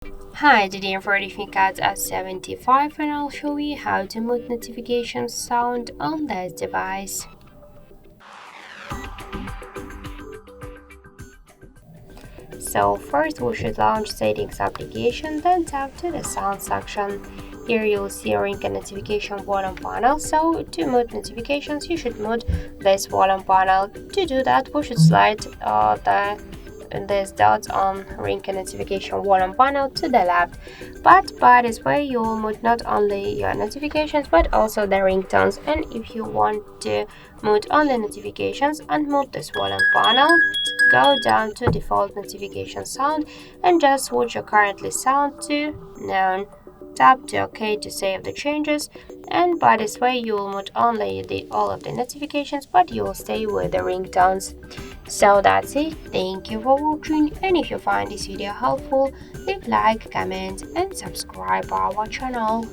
Hi, today I'm for Cat S75 and I'll show you how to mute notifications sound on this device. So first we should launch Settings application, then tap to the Sound section. Here you'll see a ring and notification volume panel, so to mute notifications you should mute this volume panel. To do that we should slide these dots on ring and notification volume panel to the left. But by this way you will mute not only your notifications but also the ringtones. And if you want to mute only notifications, unmute this volume panel, go down to default notification sound and just switch your currently sound to none. Tap to OK to save the changes, and by this way you will mute only all of the notifications but you will stay with the ringtones. So that's it. Thank you for watching, and if you find this video helpful, leave like, comment and subscribe our channel.